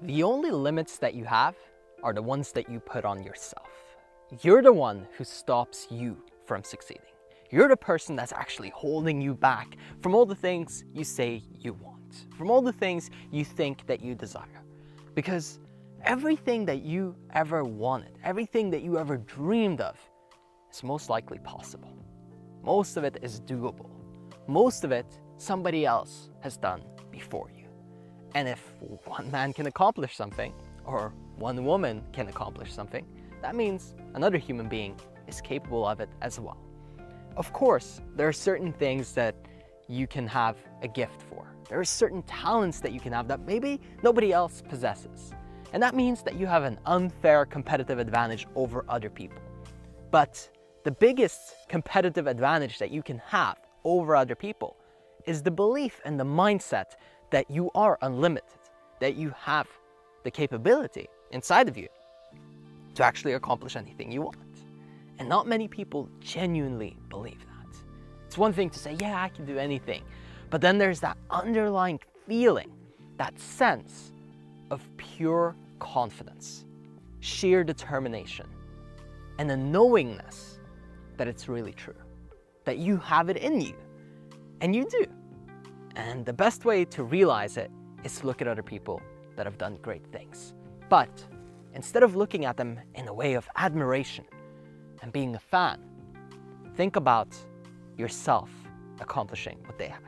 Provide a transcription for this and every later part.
The only limits that you have are the ones that you put on yourself. You're the one who stops you from succeeding. You're the person that's actually holding you back from all the things you say you want, from all the things you think that you desire. Because everything that you ever wanted, everything that you ever dreamed of is most likely possible. Most of it is doable. Most of it somebody else has done before you. And if one man can accomplish something, or one woman can accomplish something, that means another human being is capable of it as well. Of course, there are certain things that you can have a gift for. There are certain talents that you can have that maybe nobody else possesses. And that means that you have an unfair competitive advantage over other people. But the biggest competitive advantage that you can have over other people is the belief and the mindset that you are unlimited, that you have the capability inside of you to actually accomplish anything you want. And not many people genuinely believe that. It's one thing to say, yeah, I can do anything. But then there's that underlying feeling, that sense of pure confidence, sheer determination, and a knowingness that it's really true, that you have it in you, and you do. And the best way to realize it is to look at other people that have done great things. But instead of looking at them in a way of admiration and being a fan, think about yourself accomplishing what they have.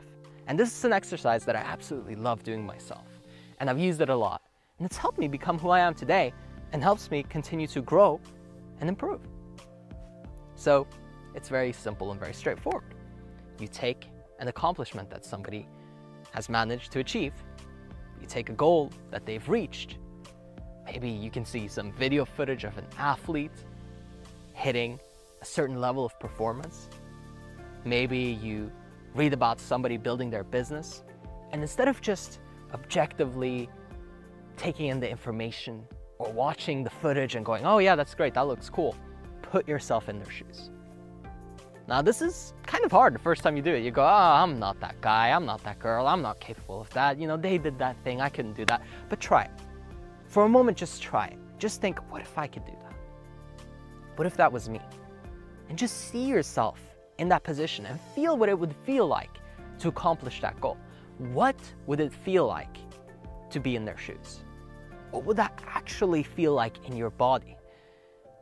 And this is an exercise that I absolutely love doing myself. And I've used it a lot. And it's helped me become who I am today and helps me continue to grow and improve. So it's very simple and very straightforward. You take an accomplishment that somebody has managed to achieve. You take a goal that they've reached. Maybe you can see some video footage of an athlete hitting a certain level of performance. Maybe you read about somebody building their business, and instead of just objectively taking in the information or watching the footage and going, oh yeah, that's great, that looks cool, put yourself in their shoes. Now this is kind of hard the first time you do it. You go, oh, I'm not that guy, I'm not that girl, I'm not capable of that. You know, they did that thing, I couldn't do that. But try it. For a moment, just try it. Just think, what if I could do that? What if that was me? And just see yourself in that position and feel what it would feel like to accomplish that goal. What would it feel like to be in their shoes? What would that actually feel like in your body?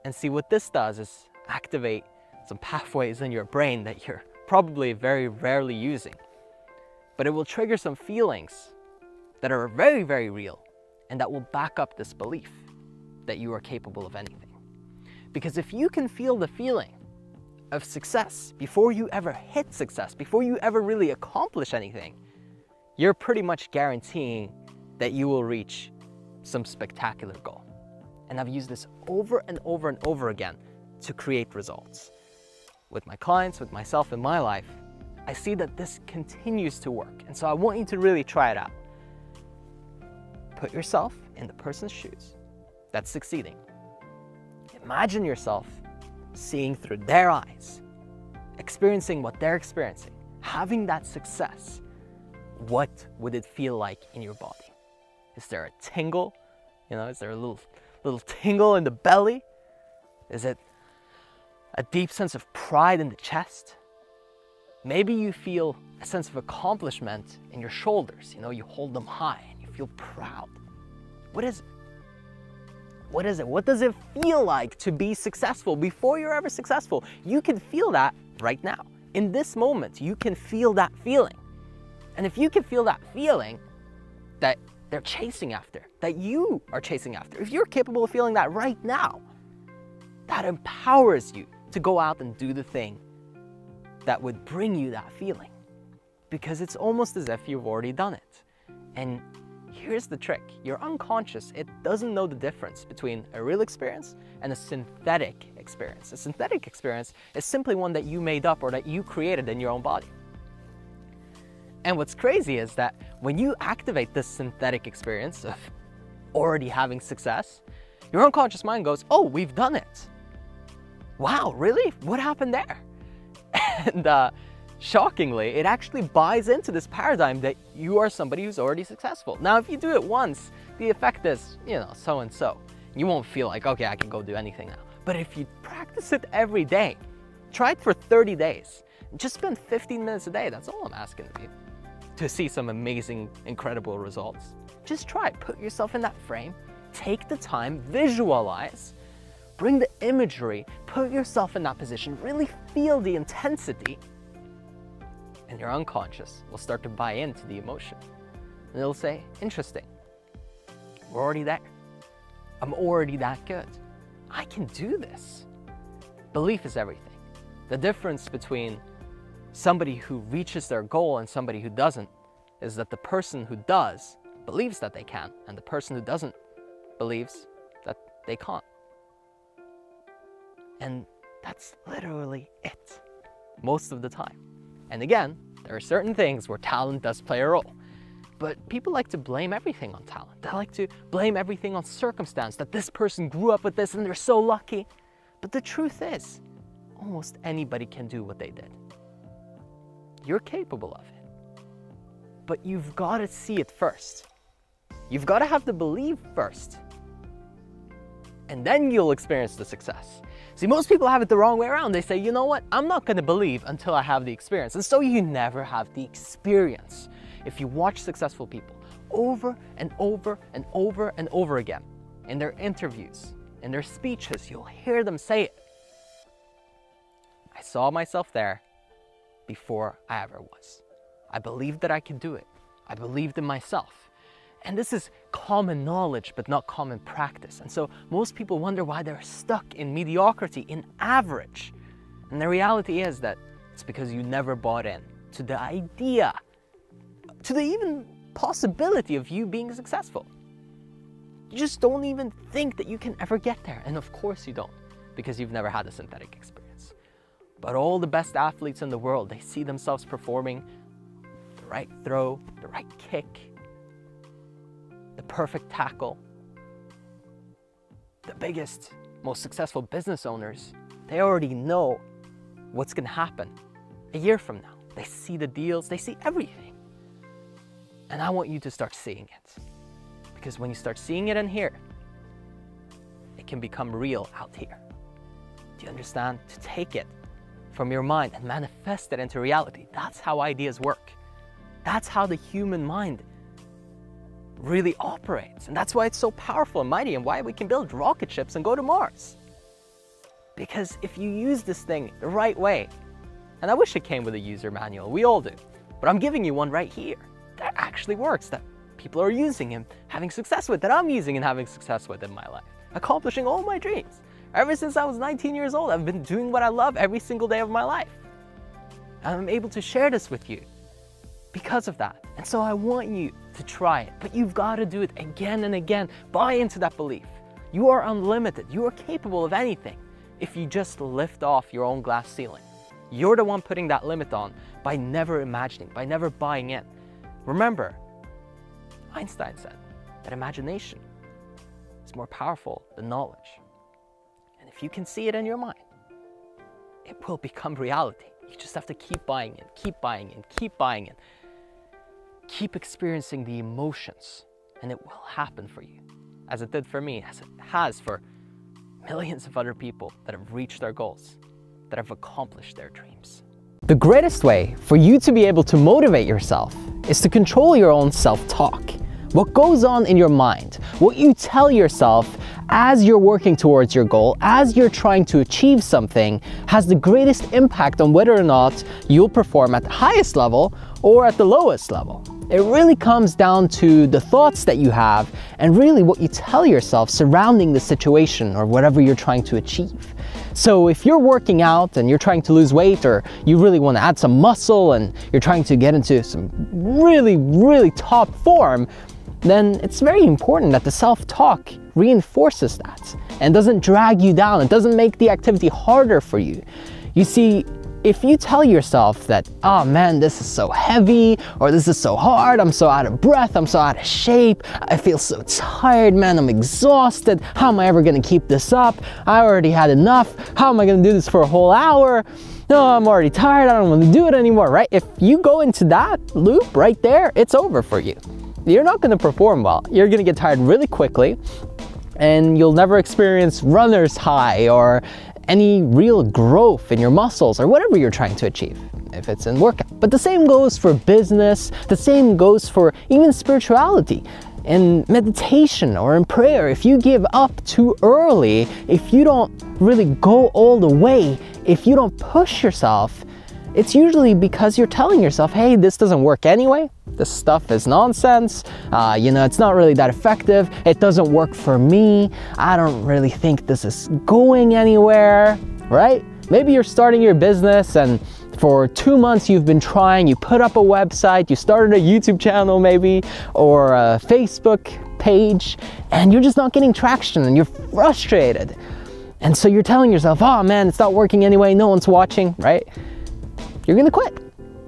And see, what this does is activate some pathways in your brain that you're probably very rarely using. But it will trigger some feelings that are very, very real and that will back up this belief that you are capable of anything. Because if you can feel the feeling of success before you ever hit success, before you ever really accomplish anything, you're pretty much guaranteeing that you will reach some spectacular goal. And I've used this over and over and over again to create results. With my clients, with myself in my life, I see that this continues to work. And so I want you to really try it out. Put yourself in the person's shoes that's succeeding. Imagine yourself seeing through their eyes, experiencing what they're experiencing, having that success. What would it feel like in your body? Is there a tingle? You know, is there a little tingle in the belly? Is it a deep sense of pride in the chest? Maybe you feel a sense of accomplishment in your shoulders. You know, you hold them high and you feel proud. What is it? What is it? What does it feel like to be successful before you're ever successful? You can feel that right now. In this moment, you can feel that feeling. And if you can feel that feeling that they're chasing after, that you are chasing after, if you're capable of feeling that right now, that empowers you to go out and do the thing that would bring you that feeling. Because it's almost as if you've already done it. And here's the trick. Your unconscious, it doesn't know the difference between a real experience and a synthetic experience. A synthetic experience is simply one that you made up or that you created in your own body. And what's crazy is that when you activate this synthetic experience of already having success, your unconscious mind goes, oh, we've done it. Wow, really? What happened there? And shockingly, it actually buys into this paradigm that you are somebody who's already successful. Now, if you do it once, the effect is, so and so. You won't feel like, okay, I can go do anything now. But if you practice it every day, try it for 30 days, just spend 15 minutes a day, that's all I'm asking of you, to see some amazing, incredible results. Just try it, put yourself in that frame, take the time, visualize, bring the imagery, put yourself in that position, really feel the intensity, and your unconscious will start to buy into the emotion. And it'll say, interesting, we're already there. I'm already that good. I can do this. Belief is everything. The difference between somebody who reaches their goal and somebody who doesn't is that the person who does believes that they can, and the person who doesn't believes that they can't. And that's literally it, most of the time. And again, there are certain things where talent does play a role. But people like to blame everything on talent. They like to blame everything on circumstance, that this person grew up with this and they're so lucky. But the truth is, almost anybody can do what they did. You're capable of it. But you've got to see it first. You've got to have the belief first. And then you'll experience the success. See, most people have it the wrong way around. They say, you know what? I'm not going to believe until I have the experience. And so you never have the experience. If you watch successful people over and over and over and over again, in their interviews, in their speeches, you'll hear them say it. I saw myself there before I ever was. I believed that I could do it. I believed in myself. And this is common knowledge, but not common practice. And so most people wonder why they're stuck in mediocrity, in average. And the reality is that it's because you never bought in to the idea, to the even possibility of you being successful. You just don't even think that you can ever get there. And of course you don't, because you've never had a synthetic experience. But all the best athletes in the world, they see themselves performing the right throw, the right kick, the perfect tackle. The biggest, most successful business owners, they already know what's going to happen a year from now. They see the deals, they see everything. And I want you to start seeing it. Because when you start seeing it in here, it can become real out here. Do you understand? To take it from your mind and manifest it into reality. That's how ideas work. That's how the human mind really operates. And that's why it's so powerful and mighty, and why we can build rocket ships and go to Mars. Because if you use this thing the right way, and I wish it came with a user manual, we all do, but I'm giving you one right here that actually works, that people are using and having success with, that I'm using and having success with in my life, accomplishing all my dreams. Ever since I was 19 years old, I've been doing what I love every single day of my life. And I'm able to share this with you because of that. And so I want you to try it, but you've got to do it again and again. Buy into that belief. You are unlimited. You are capable of anything if you just lift off your own glass ceiling. You're the one putting that limit on by never imagining, by never buying in. Remember, Einstein said that imagination is more powerful than knowledge. And if you can see it in your mind, it will become reality. You just have to keep buying in, keep buying in, keep buying in. Keep experiencing the emotions, and it will happen for you, as it did for me, as it has for millions of other people that have reached their goals, that have accomplished their dreams. The greatest way for you to be able to motivate yourself is to control your own self-talk. What goes on in your mind, what you tell yourself as you're working towards your goal, as you're trying to achieve something, has the greatest impact on whether or not you'll perform at the highest level or at the lowest level. It really comes down to the thoughts that you have and really what you tell yourself surrounding the situation or whatever you're trying to achieve. So if you're working out and you're trying to lose weight, or you really want to add some muscle and you're trying to get into some really top form, then it's very important that the self-talk reinforces that and doesn't drag you down. It doesn't make the activity harder for you. You see, if you tell yourself that, oh man, this is so heavy, or this is so hard, I'm so out of breath, I'm so out of shape, I feel so tired, man, I'm exhausted, how am I ever gonna keep this up? I already had enough, how am I gonna do this for a whole hour? no, I'm already tired, I don't want to do it anymore, right? If you go into that loop right there, it's over for you. You're not going to perform well. You're going to get tired really quickly, and you'll never experience runner's high or any real growth in your muscles or whatever you're trying to achieve if it's in workout. But the same goes for business, the same goes for even spirituality. In meditation or in prayer, if you give up too early, if you don't really go all the way, if you don't push yourself, it's usually because you're telling yourself, hey, this doesn't work anyway. This stuff is nonsense. It's not really that effective. It doesn't work for me. I don't really think this is going anywhere, right? Maybe you're starting your business and for 2 months you've been trying, you put up a website, you started a YouTube channel maybe, or a Facebook page, and you're just not getting traction and you're frustrated. And so you're telling yourself, oh man, it's not working anyway, no one's watching, right? You're gonna quit.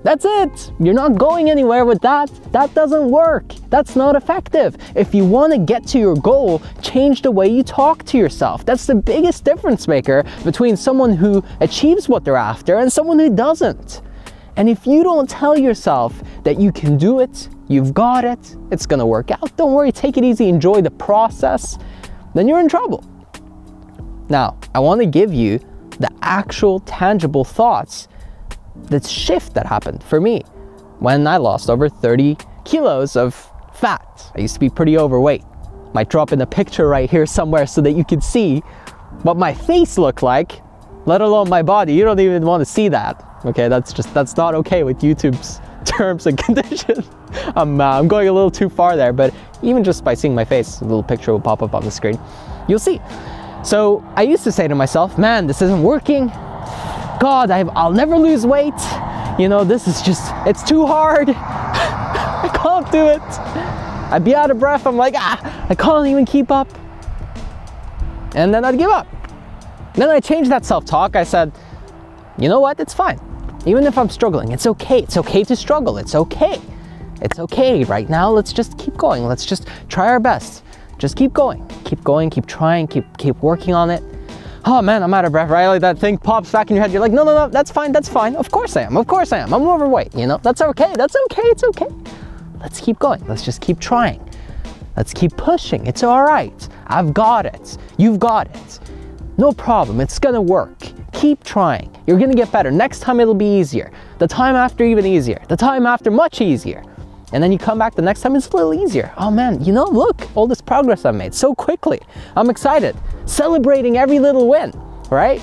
That's it. You're not going anywhere with that. That doesn't work. That's not effective. If you want to get to your goal, change the way you talk to yourself. That's the biggest difference maker between someone who achieves what they're after and someone who doesn't. And if you don't tell yourself that you can do it, you've got it, it's gonna work out, don't worry, take it easy, enjoy the process, then you're in trouble. Now, I want to give you the actual tangible thoughts, the shift that happened for me when I lost over 30 kilos of fat. I used to be pretty overweight. Might drop in a picture right here somewhere so that you can see what my face looked like, let alone my body. You don't even want to see that. Okay, that's not okay with YouTube's terms and conditions. I'm going a little too far there, but even just by seeing my face, a little picture will pop up on the screen. You'll see. So I used to say to myself, man, this isn't working. God, I'll never lose weight. This is it's too hard. I can't do it. I'd be out of breath. I'm like, I can't even keep up. And then I'd give up. Then I changed that self-talk. I said, you know what? It's fine. Even if I'm struggling, it's okay. It's okay to struggle. It's okay. It's okay. Right now, let's just keep going. Let's just try our best. Just keep going, keep trying, keep working on it. Oh man, I'm out of breath, right? Like that thing pops back in your head. You're like, no, that's fine. Of course I am. I'm overweight, That's okay, it's okay. Let's keep going. Let's just keep trying. Let's keep pushing. It's all right. I've got it. You've got it. No problem. It's gonna work. Keep trying. You're gonna get better. Next time it'll be easier. The time after even easier. The time after much easier. And then you come back the next time, it's a little easier. Oh man, look, all this progress I've made so quickly. I'm excited. Celebrating every little win, right?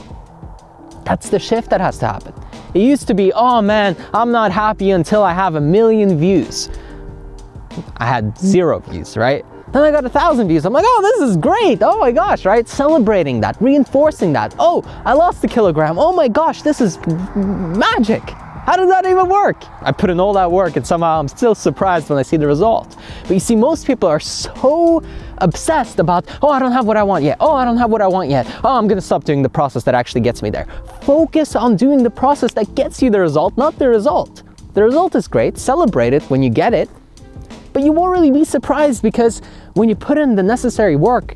That's the shift that has to happen. It used to be, oh man, I'm not happy until I have 1 million views. I had 0 views, right? Then I got 1,000 views. I'm like, oh, this is great. Oh my gosh, right? Celebrating that, reinforcing that. Oh, I lost 1 kilogram. Oh my gosh, this is magic. How does that even work? I put in all that work and somehow I'm still surprised when I see the result. But you see, most people are so obsessed about, oh, I don't have what I want yet. Oh, I don't have what I want yet. Oh, I'm gonna stop doing the process that actually gets me there. Focus on doing the process that gets you the result, not the result. The result is great, celebrate it when you get it, but you won't really be surprised because when you put in the necessary work,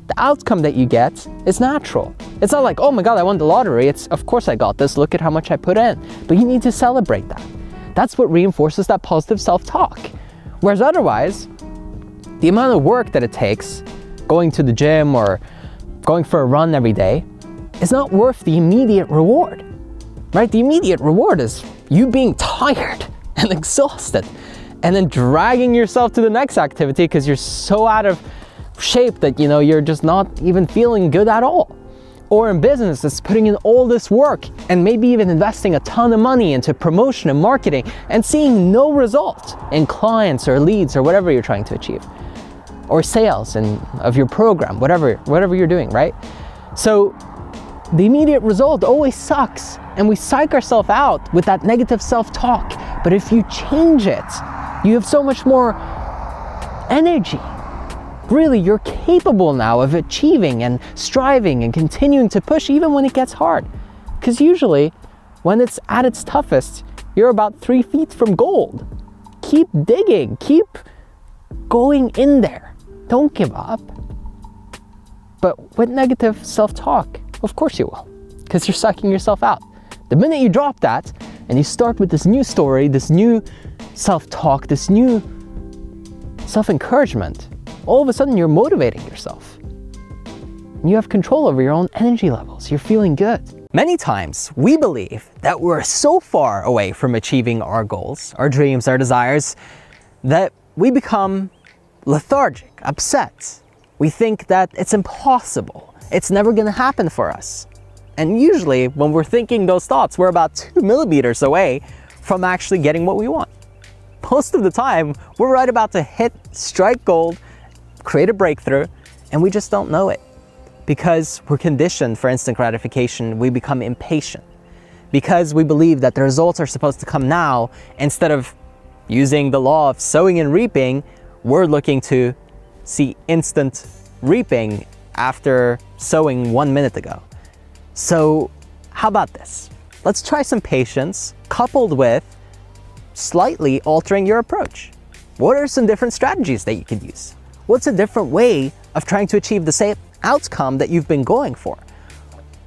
the outcome that you get is natural. It's not like, oh my God, I won the lottery. It's, of course I got this. Look at how much I put in. But you need to celebrate that. That's what reinforces that positive self-talk. Whereas otherwise, the amount of work that it takes going to the gym or going for a run every day is not worth the immediate reward, right? The immediate reward is you being tired and exhausted and then dragging yourself to the next activity because you're so out of shape that you're just not even feeling good at all. Or in business, it's putting in all this work and maybe even investing a ton of money into promotion and marketing and seeing no result in clients or leads or whatever you're trying to achieve, or sales of your program, whatever you're doing, right? So the immediate result always sucks and we psych ourselves out with that negative self-talk. But if you change it, you have so much more energy. Really, you're capable now of achieving and striving and continuing to push even when it gets hard. Because usually, when it's at its toughest, you're about 3 feet from gold. Keep digging, keep going in there. Don't give up. But with negative self-talk, of course you will, because you're sucking yourself out. The minute you drop that and you start with this new story, this new self-talk, this new self-encouragement, all of a sudden you're motivating yourself. You have control over your own energy levels. You're feeling good. Many times we believe that we're so far away from achieving our goals, our dreams, our desires, that we become lethargic, upset. We think that it's impossible. It's never going to happen for us. And usually when we're thinking those thoughts, we're about 2 millimeters away from actually getting what we want. Most of the time, we're right about to strike gold, create a breakthrough, and we just don't know it. Because we're conditioned for instant gratification, we become impatient. Because we believe that the results are supposed to come now, instead of using the law of sowing and reaping, we're looking to see instant reaping after sowing 1 minute ago. So how about this? Let's try some patience coupled with slightly altering your approach. What are some different strategies that you could use? What's a different way of trying to achieve the same outcome that you've been going for?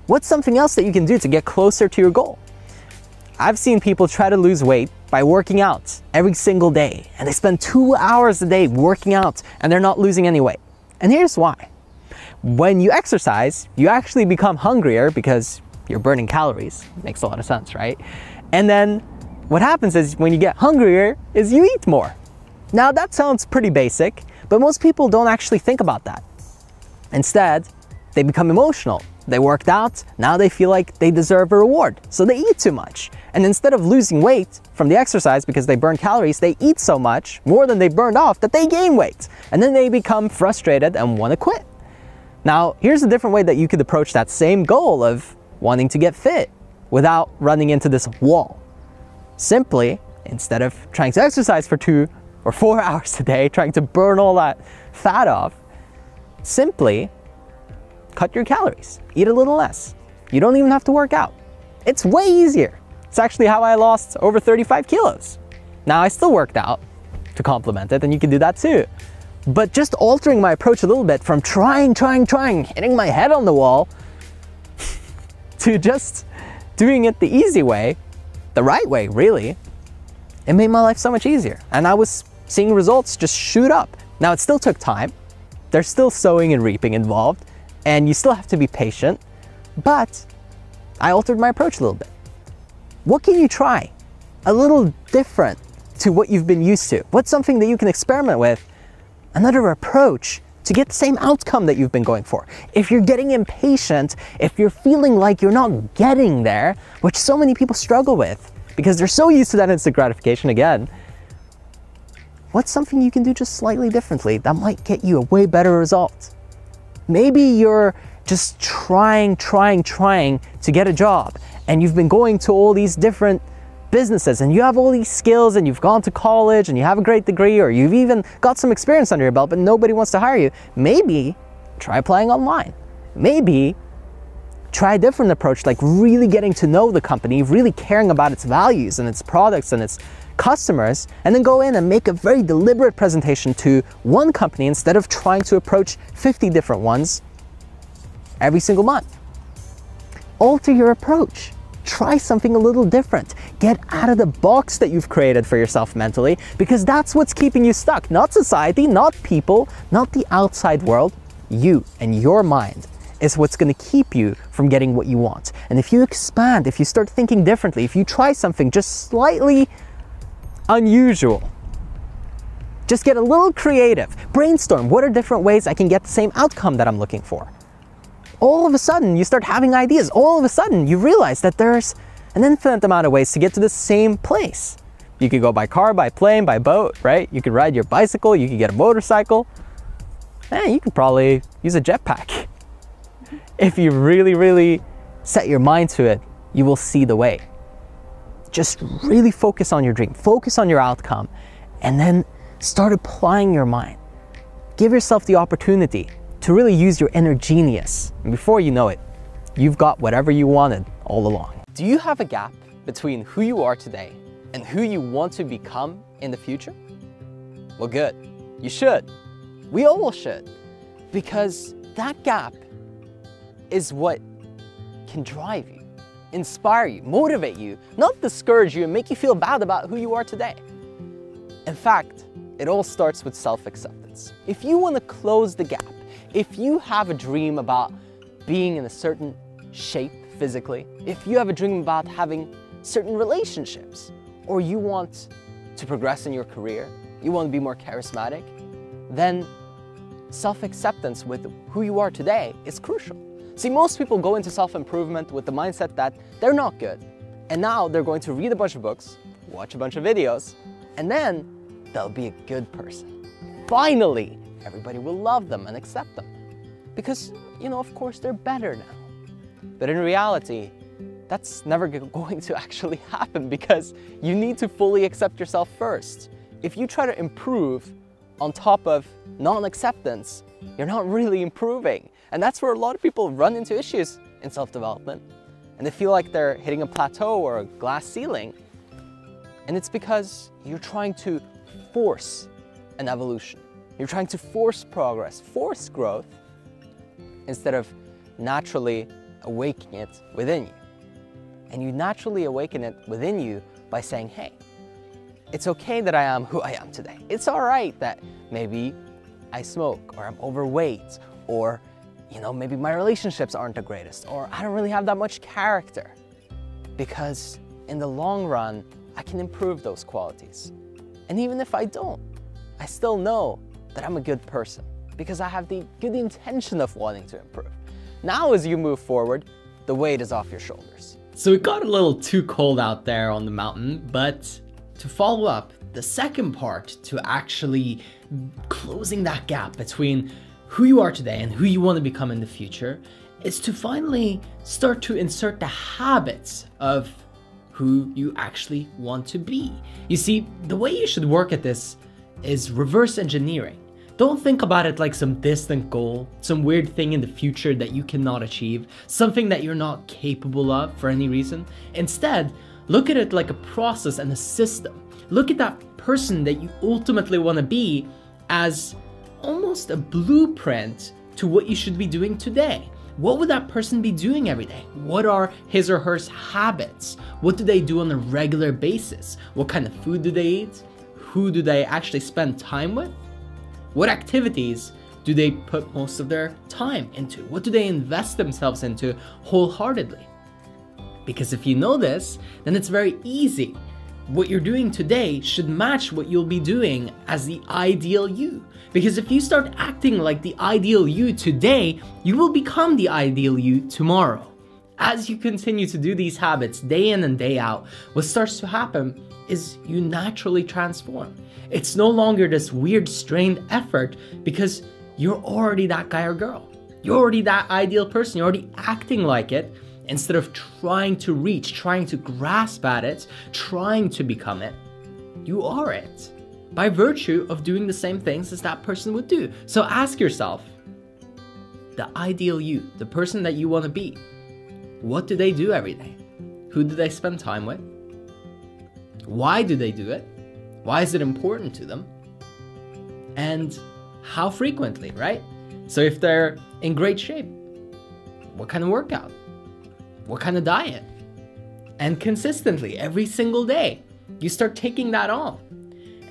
What's something else that you can do to get closer to your goal? I've seen people try to lose weight by working out every single day, and they spend 2 hours a day working out and they're not losing any weight. And here's why. When you exercise, you actually become hungrier because you're burning calories. Makes a lot of sense, right? And then what happens is when you get hungrier is you eat more. Now that sounds pretty basic, but most people don't actually think about that. Instead, they become emotional. They worked out, now they feel like they deserve a reward, so they eat too much. And instead of losing weight from the exercise because they burn calories, they eat so much, more than they burned off, that they gain weight. And then they become frustrated and want to quit. Now, here's a different way that you could approach that same goal of wanting to get fit without running into this wall. Simply, instead of trying to exercise for 2 or 4 hours a day, trying to burn all that fat off, simply cut your calories, eat a little less. You don't even have to work out. It's way easier. It's actually how I lost over 35 kilos. Now I still worked out to complement it, and you can do that too. But just altering my approach a little bit from trying, hitting my head on the wall, to just doing it the easy way, the right way really, it made my life so much easier. And I was seeing results just shoot up. Now it still took time. There's still sowing and reaping involved, and you still have to be patient, but I altered my approach a little bit. What can you try a little different to what you've been used to? What's something that you can experiment with? Another approach to get the same outcome that you've been going for. If you're getting impatient, if you're feeling like you're not getting there, which so many people struggle with because they're so used to that instant gratification again, what's something you can do just slightly differently that might get you a way better result? Maybe you're just trying to get a job, and you've been going to all these different businesses and you have all these skills and you've gone to college and you have a great degree, or you've even got some experience under your belt, but nobody wants to hire you. Maybe try applying online. Maybe try a different approach, like really getting to know the company, really caring about its values and its products and its customers, and then go in and make a very deliberate presentation to one company instead of trying to approach 50 different ones every single month. Alter your approach. Try something a little different. Get out of the box that you've created for yourself mentally, because that's what's keeping you stuck. Not society, not people, not the outside world. You and your mind is what's going to keep you from getting what you want. And if you expand, if you start thinking differently, if you try something just slightly unusual, just get a little creative, brainstorm, what are different ways I can get the same outcome that I'm looking for? All of a sudden, you start having ideas. All of a sudden, you realize that there's an infinite amount of ways to get to the same place. You could go by car, by plane, by boat, right? You could ride your bicycle, you could get a motorcycle. You could probably use a jetpack. If you really set your mind to it, you will see the way. Just really focus on your dream, focus on your outcome, and then start applying your mind. Give yourself the opportunity to really use your inner genius. And before you know it, you've got whatever you wanted all along. Do you have a gap between who you are today and who you want to become in the future? Well, good. You should. We all should. Because that gap is what can drive you. inspire you, motivate you, not discourage you and make you feel bad about who you are today. In fact, it all starts with self-acceptance. If you want to close the gap, if you have a dream about being in a certain shape physically, if you have a dream about having certain relationships, or you want to progress in your career, you want to be more charismatic, then self-acceptance with who you are today is crucial. See, most people go into self-improvement with the mindset that they're not good, and now they're going to read a bunch of books, watch a bunch of videos, and then they'll be a good person. Finally, everybody will love them and accept them. Because, of course, they're better now. But in reality, that's never going to actually happen because you need to fully accept yourself first. If you try to improve on top of non-acceptance, you're not really improving. And that's where a lot of people run into issues in self-development. And they feel like they're hitting a plateau or a glass ceiling. And it's because you're trying to force an evolution. You're trying to force progress, force growth, instead of naturally awakening it within you. And you naturally awaken it within you by saying, hey, it's okay that I am who I am today. It's all right that maybe I smoke, or I'm overweight, or maybe my relationships aren't the greatest, or I don't really have that much character. Because in the long run, I can improve those qualities. And even if I don't, I still know that I'm a good person because I have the good intention of wanting to improve. Now as you move forward, the weight is off your shoulders. So it got a little too cold out there on the mountain, but to follow up, the second part to actually closing that gap between who you are today and who you want to become in the future is to finally start to insert the habits of who you actually want to be. You see, the way you should work at this is reverse engineering. Don't think about it like some distant goal, some weird thing in the future that you cannot achieve, something that you're not capable of for any reason. Instead, look at it like a process and a system. Look at that person that you ultimately want to be as almost a blueprint to what you should be doing today. What would that person be doing every day? What are his or her habits? What do they do on a regular basis? What kind of food do they eat? Who do they actually spend time with? What activities do they put most of their time into? What do they invest themselves into wholeheartedly? Because if you know this, then it's very easy. What you're doing today should match what you'll be doing as the ideal you. Because if you start acting like the ideal you today, you will become the ideal you tomorrow. As you continue to do these habits day in and day out, what starts to happen is you naturally transform. It's no longer this weird strained effort because you're already that guy or girl. You're already that ideal person. You're already acting like it instead of trying to reach, trying to grasp at it, trying to become it. You are it by virtue of doing the same things as that person would do. So ask yourself, the ideal you, the person that you want to be, what do they do every day? Who do they spend time with? Why do they do it? Why is it important to them? And how frequently, right? So if they're in great shape, what kind of workout? What kind of diet? And consistently, every single day, you start taking that on.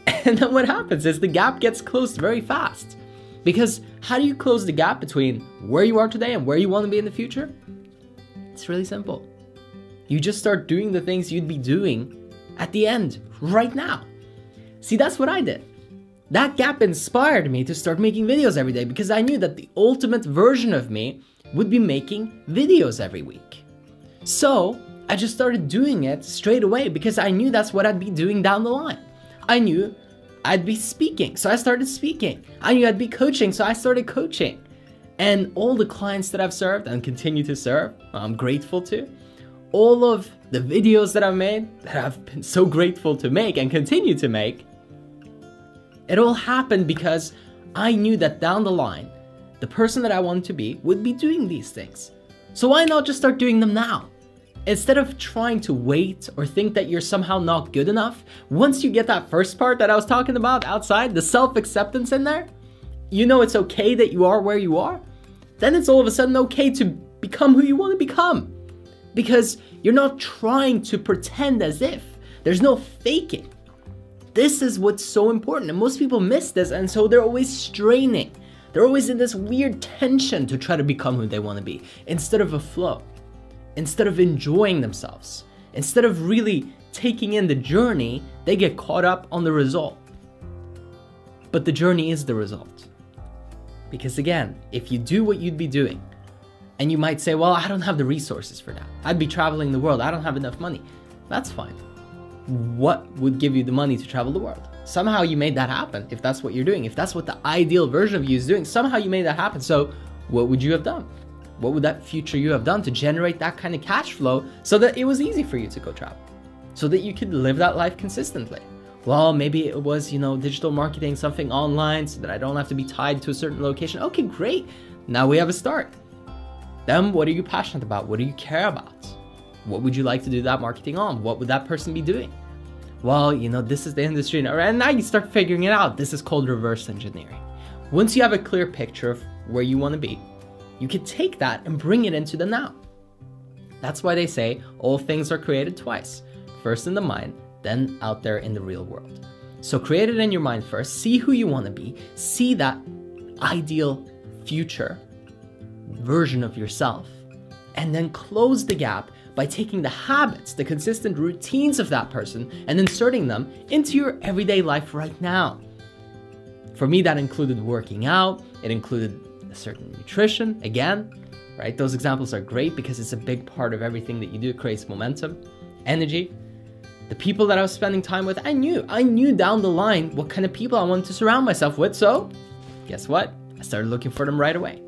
And then what happens is the gap gets closed very fast. Because how do you close the gap between where you are today and where you want to be in the future? It's really simple. You just start doing the things you'd be doing at the end, right now. See, that's what I did. That gap inspired me to start making videos every day because I knew that the ultimate version of me would be making videos every week. So I just started doing it straight away because I knew that's what I'd be doing down the line. I knew I'd be speaking, so I started speaking. I knew I'd be coaching, so I started coaching. And all the clients that I've served and continue to serve, I'm grateful to. All of the videos that I've made, that I've been so grateful to make and continue to make, it all happened because I knew that down the line, the person that I wanted to be would be doing these things. So why not just start doing them now? Instead of trying to wait or think that you're somehow not good enough, once you get that first part that I was talking about outside, the self-acceptance in there, you know it's okay that you are where you are, then it's all of a sudden okay to become who you want to become. Because You're not trying to pretend as if. There's no faking. This is what's so important, and most people miss this, and so they're always straining. They're always in this weird tension to try to become who they want to be, instead of a flow, instead of enjoying themselves, instead of really taking in the journey. They get caught up on the result. But the journey is the result. Because again, if you do what you'd be doing, and you might say, well, I don't have the resources for that. I'd be traveling the world. I don't have enough money. That's fine. What would give you the money to travel the world? Somehow you made that happen. If that's what you're doing, if that's what the ideal version of you is doing, somehow you made that happen. So what would you have done? What would that future you have done to generate that kind of cash flow so that it was easy for you to go travel? So that you could live that life consistently? Well, maybe it was, digital marketing, something online so that I don't have to be tied to a certain location. Okay, great. Now we have a start. Then what are you passionate about? What do you care about? What would you like to do that marketing on? What would that person be doing? Well, this is the industry, and now you start figuring it out. This is called reverse engineering. Once you have a clear picture of where you want to be, you can take that and bring it into the now. That's why they say all things are created twice. First in the mind, then out there in the real world. So create it in your mind first, see who you want to be, see that ideal future version of yourself, and then close the gap by taking the habits, the consistent routines of that person and inserting them into your everyday life right now. For me, that included working out. It included a certain nutrition, again, right? Those examples are great because it's a big part of everything that you do. It creates momentum, energy. The people that I was spending time with, I knew down the line what kind of people I wanted to surround myself with. So guess what? I started looking for them right away.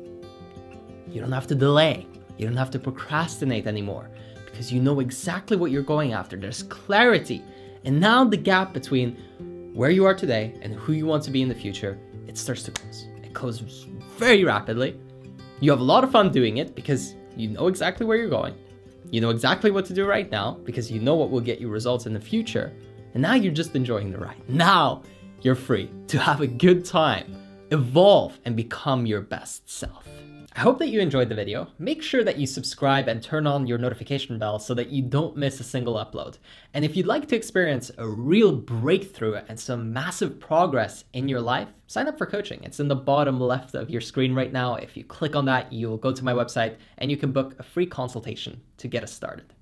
You don't have to delay. You don't have to procrastinate anymore because you know exactly what you're going after. There's clarity. And now the gap between where you are today and who you want to be in the future, it starts to close. It closes very rapidly. You have a lot of fun doing it because you know exactly where you're going. You know exactly what to do right now because you know what will get you results in the future. And now you're just enjoying the ride. Now you're free to have a good time, evolve, and become your best self. I hope that you enjoyed the video. Make sure that you subscribe and turn on your notification bell so that you don't miss a single upload. And if you'd like to experience a real breakthrough and some massive progress in your life, sign up for coaching. It's in the bottom left of your screen right now. If you click on that, you'll go to my website and you can book a free consultation to get us started.